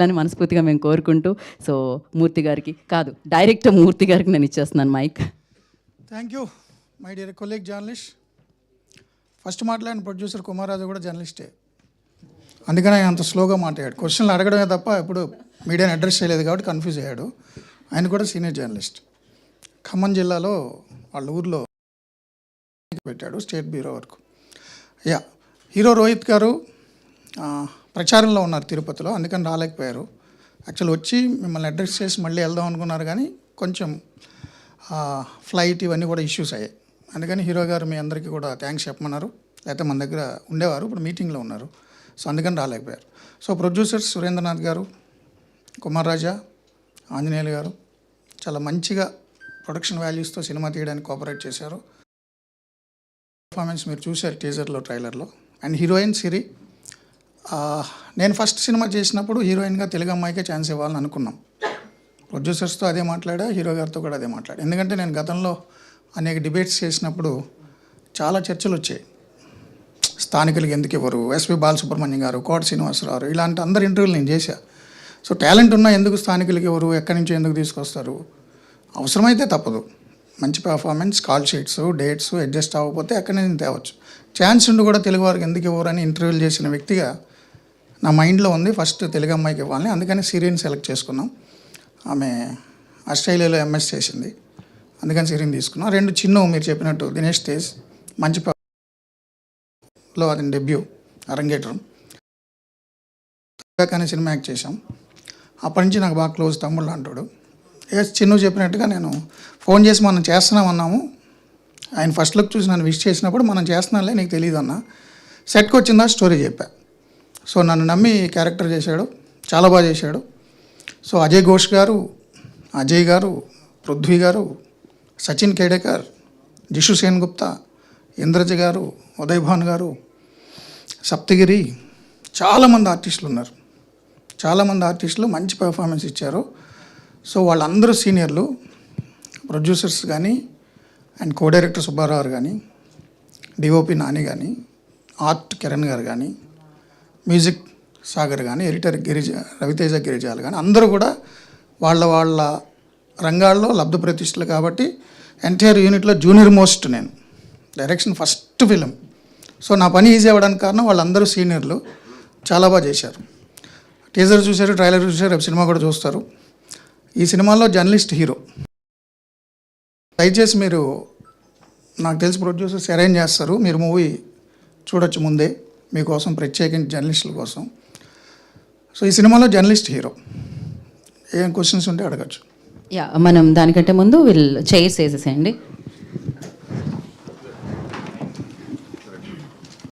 అని మనస్ఫూర్తిగా మేము కోరుకుంటూ, సో మూర్తి గారికి కాదు, డైరెక్టర్ మూర్తి గారికి నేను ఇచ్చేస్తున్నాను mike. Thank you my dear colleague journalist. First మాట్లాడిన ప్రొడ్యూసర్ కుమారాజు కూడా జర్నలిస్టే, అందుకని ఆయన అంత స్లోగా మాట్లాడాడు. క్వశ్చన్లు అడగడమే తప్ప ఇప్పుడు మీడియాని అడ్రస్ చేయలేదు కాబట్టి కన్ఫ్యూజ్ అయ్యాడు. ఆయన కూడా సీనియర్ జర్నలిస్ట్. ఖమ్మం జిల్లాలో వాళ్ళ ఊర్లో పెట్టాడు, స్టేట్ బ్యూరో వరకు. హీరో రోహిత్ గారు ప్రచారంలో ఉన్నారు తిరుపతిలో, అందుకని రాలేకపోయారు. యాక్చువల్ వచ్చి మిమ్మల్ని అడ్రస్ చేసి మళ్ళీ వెళ్దాం అనుకున్నారు, కానీ కొంచెం ఫ్లైట్ ఇవన్నీ కూడా ఇష్యూస్ అయ్యాయి. అందుకని హీరో గారు మీ అందరికీ కూడా థ్యాంక్స్ చెప్పమన్నారు. లేకపోతే మన దగ్గర ఉండేవారు, ఇప్పుడు మీటింగ్లో ఉన్నారు, సో అందుకని రాలేకపోయారు. సో ప్రొడ్యూసర్స్ సురేంద్రనాథ్ గారు, కుమార్ రాజా, ఆంజనేయులు గారు చాలా మంచిగా ప్రొడక్షన్ వాల్యూస్తో సినిమా తీయడానికి కోఆపరేట్ చేశారు. పర్ఫార్మెన్స్ మీరు చూశారు టీజర్లో, ట్రైలర్లో. అండ్ హీరోయిన్ సిరి, నేను ఫస్ట్ సినిమా చేసినప్పుడు హీరోయిన్గా తెలుగు అమ్మాయికే ఛాన్స్ ఇవ్వాలని అనుకున్నాం. ప్రొడ్యూసర్స్తో అదే మాట్లాడా, హీరో గారితో కూడా అదే మాట్లాడా. ఎందుకంటే నేను గతంలో అనేక డిబేట్స్ చేసినప్పుడు చాలా చర్చలు వచ్చాయి. స్థానికులకి ఎందుకు ఇవ్వరు, ఎస్పి బాలసుబ్రహ్మణ్యం గారు, కోట శ్రీనివాసరావు, ఇలాంటి అందరి ఇంటర్వ్యూలు నేను చేశాను. సో టాలెంట్ ఉన్నా ఎందుకు స్థానికులకి ఎవరు, ఎక్కడి నుంచి ఎందుకు తీసుకొస్తారు, అవసరమైతే తప్పదు. మంచి performance, call sheets, dates adjust అవ్వకపోతే ఎక్కడి నుంచి తేవచ్చు. ఛాన్స్ ఉండి కూడా తెలుగు వారికి ఎందుకు ఇవ్వరని ఇంటర్వ్యూలు చేసిన వ్యక్తిగా నా మైండ్లో ఉంది ఫస్ట్ తెలుగు అమ్మాయికి ఇవ్వాలని. అందుకని సిరిని సెలెక్ట్ చేసుకున్నాం. ఆమె ఆస్ట్రేలియాలో ఎంఎస్ చేసింది, అందుకని సిరిని తీసుకున్నాం. రెండు చిన్ను మీరు చెప్పినట్టు దినేష్ తేజ్ మంచి లో అది డెబ్యూ అరంగేట్రం. కానీ సినిమా యాక్ట్ చేశాం. అప్పటి నుంచి నాకు బాగా క్లోజ్, తమ్ముళ్ళు అంటాడు. చిన్ను చెప్పినట్టుగా నేను ఫోన్ చేసి మనం చేస్తున్నామన్నాము. ఆయన ఫస్ట్ లుక్ చూసి నన్ను విష్ చేసినప్పుడు మనం చేస్తున్నాంలే నీకు తెలియదు అన్న. సెట్కి వచ్చిందా స్టోరీ చెప్పా. సో నన్ను నమ్మి క్యారెక్టర్ చేశాడు, చాలా బాగా చేశాడు. సో అజయ్ ఘోష్ గారు, అజయ్ గారు, పృథ్వీ గారు, సచిన్ కేడేకర్, జిషు సేన్ గుప్తా, ఇంద్రజ గారు, ఉదయ్ భాన్ గారు, సప్తగిరి, చాలామంది ఆర్టిస్టులు ఉన్నారు. చాలామంది ఆర్టిస్టులు మంచి పెర్ఫార్మెన్స్ ఇచ్చారు. సో వాళ్ళందరూ సీనియర్లు. ప్రొడ్యూసర్స్ కానీ, అండ్ కో డైరెక్టర్ సుబ్బారావు కానీ, డిఓపి నాని కానీ, ఆర్ట్ కిరణ్ గారు కానీ, మ్యూజిక్ సాగర్ కానీ, ఎడిటర్ రవితేజ గిరిజాలు కానీ, అందరూ కూడా వాళ్ళ వాళ్ళ రంగాల్లో లబ్ధ ప్రతిష్టలు. కాబట్టి ఎంటైర్ యూనిట్లో జూనియర్ మోస్ట్ నేను, డైరెక్షన్ ఫస్ట్ ఫిలిం. సో నా పని ఈజీ అవ్వడానికి కారణం వాళ్ళందరూ సీనియర్లు, చాలా బాగా చేశారు. టీజర్ చూశారు, ట్రైలర్ చూశారు, రేపు సినిమా కూడా చూస్తారు. ఈ సినిమాలో జర్నలిస్ట్ హీరో. దయచేసి మీరు, నాకు తెలిసి ప్రొడ్యూసర్స్ అరేంజ్ చేస్తారు, మీరు మూవీ చూడొచ్చు ముందే మీకోసం, ప్రత్యేకించి జర్నలిస్టుల కోసం. సో ఈ సినిమాలో జర్నలిస్ట్ హీరో. ఏం క్వశ్చన్స్ ఉంటే అడగచ్చు. మనం దానికంటే ముందు చైర్స్ వేసేసేయండి.